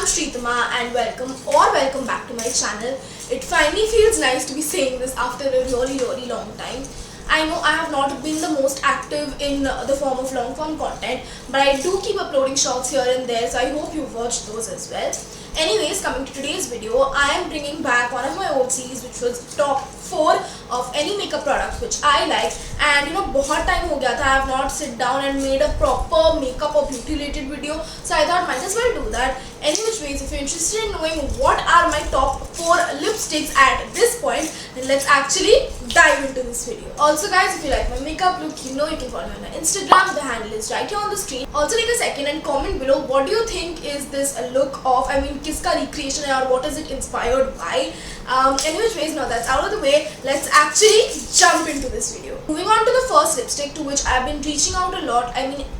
Shritama and welcome back to my channel. It finally feels nice to be saying this after a really long time. I know I have not been the most active in the form of long form content, but I do keep uploading shorts here and there, so I hope you've watched those as well. Anyways, coming to today's video, I am bringing back one of my old series, which was top 4 of any makeup product which I like. And बहुत time हो गया था, I have not sit down and made a proper makeup or beauty related video, so I thought might as well do that. Anyways, if you're interested in knowing what are my top 4 lipsticks at this point, then let's actually dive into this video. Also guys, if you like my makeup look, you can follow me on my Instagram. The handle is right here on the screen. Also take a second and comment below what do you think is this look of, kiska recreation hai or what is it inspired by. Anyways, now that's out of the way, let's actually jump into this video. Moving on to the first lipstick to which I've been reaching out a lot.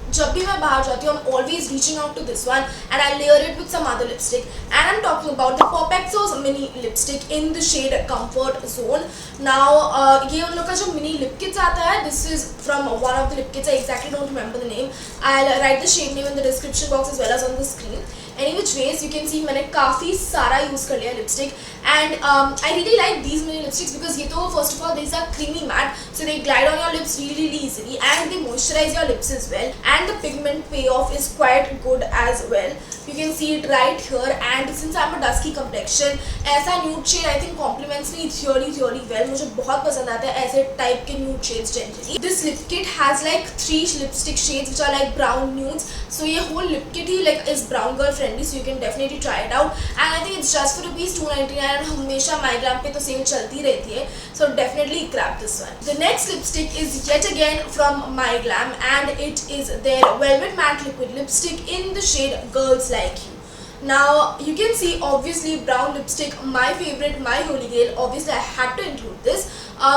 जब भी मैं बाहर जाती हूँ, I'm always reaching out to this one and I layer it with some other lipstick, and I'm talking about the Popexo's mini lipstick in the shade Comfort Zone. Now ये उन लोग का जो mini lip kits आता है, this is from one of the lip kits. I exactly don't remember the name. I'll write the shade name in the description box as well as on the screen. Anyways, you can see मैंने काफ़ी सारा use कर लिया lipstick, and I really like these mini lipsticks because ये तो first of all these are creamy matte, so they glide on your lips really easily and they moisturize your lips as well, and the pigment payoff is quite good as well. You can see it right here, and since I'm a dusky complexion, ऐसा nude shade I think complements me really well. मुझे बहुत पसंद आता है ऐसे type के nude shades generally. This lip kit has like 3 lipstick shades which are like brown nudes, so ये whole lip kit he like is brown girl friendly, so you can definitely try it out. And I think it's just for ₹299 and हमेशा my Glamm पे तो sale चलती रहती है, so definitely grab this one. The next lipstick is yet again from my Glamm, and it is their Velvet Matte Liquid Lipstick in the shade Girls Like You. Now you can see obviously brown lipstick, my favorite, my holy grail. Obviously I had to include this.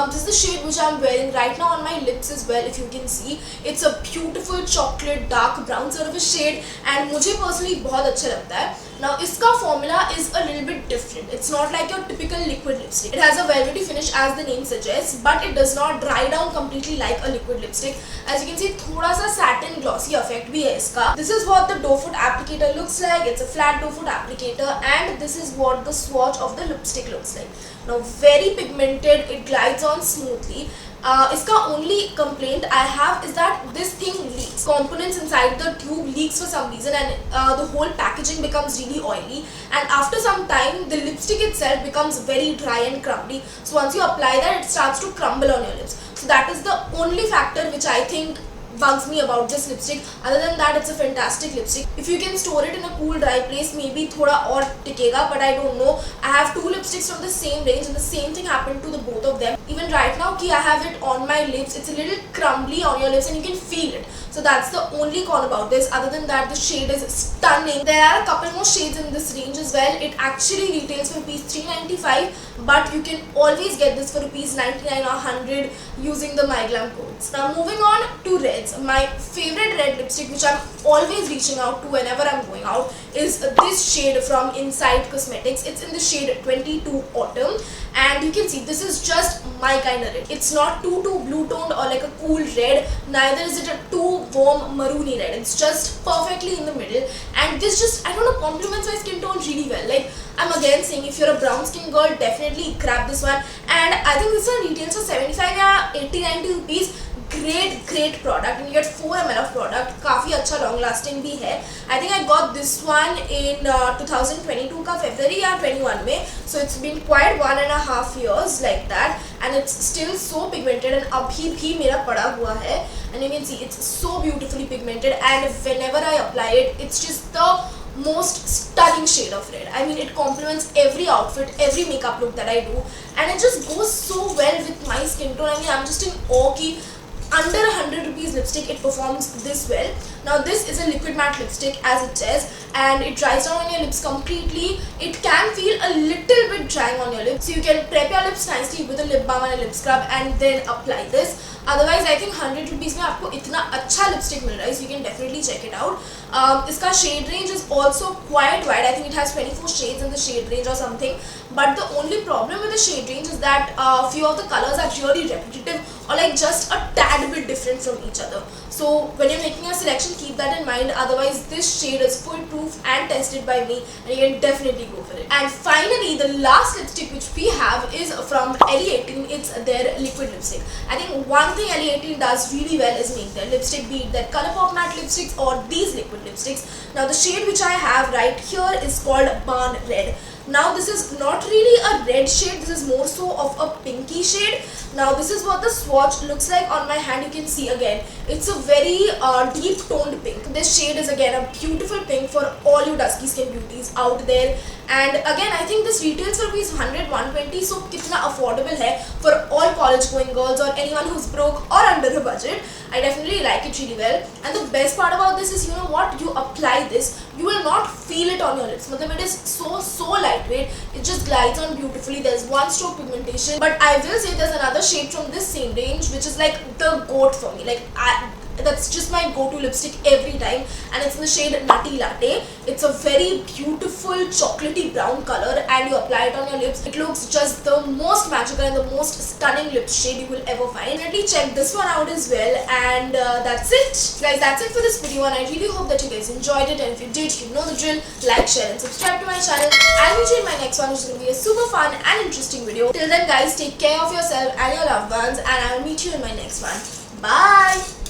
This is the shade which I'm wearing right now on my lips as well. If you can see, it's a beautiful chocolate dark brown sort of a shade, and मुझे personally बहुत अच्छा लगता है. Now इसका formula is a little bit different. It's not like your typical liquid lipstick. It has a velvety finish as the name suggests, but it does not dry down completely like a liquid lipstick. As you can see, थोड़ा सा satin glossy effect भी है इसका. This is what the doe foot applicator looks like. It's a flat doe foot applicator, and this is what the swatch of the lipstick looks like. Now very pigmented, it glides on smoothly. इसका only complaint I have is that this thing leaks. Components inside the tube leaks for some reason, and the whole packaging becomes really oily, and after some time the lipstick itself becomes very dry and crumbly. So once you apply that, it starts to crumble on your lips. So that is the only factor which I think bugs me about this lipstick. Other than that, it's a fantastic lipstick. If you can store it in a cool dry place, maybe थोड़ा और टिकेगा, but I don't know. I have 2 lipsticks from the same range and the same thing happened to the both of them. Even right now I have it on my lips, it's a little crumbly on your lips and you can feel it. So that's the only con about this. Other than that, the shade is stunning. There are a couple more shades in this range as well. It actually retails for ₹395, but you can always get this for ₹99 or 100 using the My Glamm codes. Now moving on to reds. My favorite red lipstick which I'm always reaching out to whenever I'm going out is this shade from Inside Cosmetics. It's in the shade 22 Autumn, and you can see this is just my kind of red. It's not too blue toned or like a cool red, neither is it a too warm maroony red. It's just perfectly in the middle, and this just, I don't know, complements my skin tone really well. Like I'm again saying, if you're a brown skin girl, definitely grab this one, and I think this one retails for 75 or 80-90 rupees. Great product, and you get 4 ml of product. काफ़ी अच्छा long lasting भी है. I think I got this one in 2022 का February या 21 में, so it's been quite 1.5 years like that, and it's still so pigmented, and अभी भी मेरा पड़ा हुआ है, and you can see it's so beautifully pigmented, and whenever I apply it, it's just the most stunning shade of red. It complements every outfit, every makeup look that I do, and it just goes so well with my skin tone. I'm just in awe कि under 100 rupees lipstick it performs this well. Now this is a liquid matte lipstick as it says, and it dries down on your lips completely. It can feel a little bit drying on your lips, so you can prep your lips nicely with a lip balm and a lip scrub and then apply this. Otherwise I think 100 rupees में आपको इतना अच्छा lipstick मिल रहा है, so you can definitely check it out. इसका shade range is also quite wide. I think it has 24 shades in the shade range or something, but the only problem with the shade range is that few of the colors are really repetitive or like just a tad bit different from each other. So when you're making a selection, keep that in mind. Otherwise, this shade is foolproof and tested by me, and you can definitely go for it. And finally, the last lipstick which we have is from Elle. It's their liquid lipstick. I think one thing Elle does really well is make their lipstick, be it their Colourpop matte lipsticks or these liquid lipsticks. Now the shade which I have right here is called Barn Red. Now this is not really a red shade, this is more so of a pinky shade. Now this is what the swatch looks like on my hand. You can see again, it's a very deep toned pink. This shade is again a beautiful pink for all you dusky skin beauties out there. And again, I think this retails for rupees 100-120, so kitna affordable hai for all college going girls or anyone who's broke or under the budget. I definitely like it really well. And the best part about this is, you know what, you apply this, you will not feel it on your lips. It is so lightweight, it just glides on beautifully. There's one stroke pigmentation, but I will say there's another shade from this same range which is like the goat for me. Like that's just my go-to lipstick every time, and it's in the shade Nutty Latte. It's a very beautiful chocolatey brown color, and you apply it on your lips, it looks just the most magical and the most stunning lip shade you will ever find. Definitely check this one out as well. And that's it guys, that's it for this video, and I really hope that you guys enjoyed it. And if you did, you know the drill, like, share and subscribe to my channel. I'll meet you in my next one, which is going to be a super fun and interesting video. Till then guys, take care of yourself and your loved ones, and I'll meet you in my next one. Bye.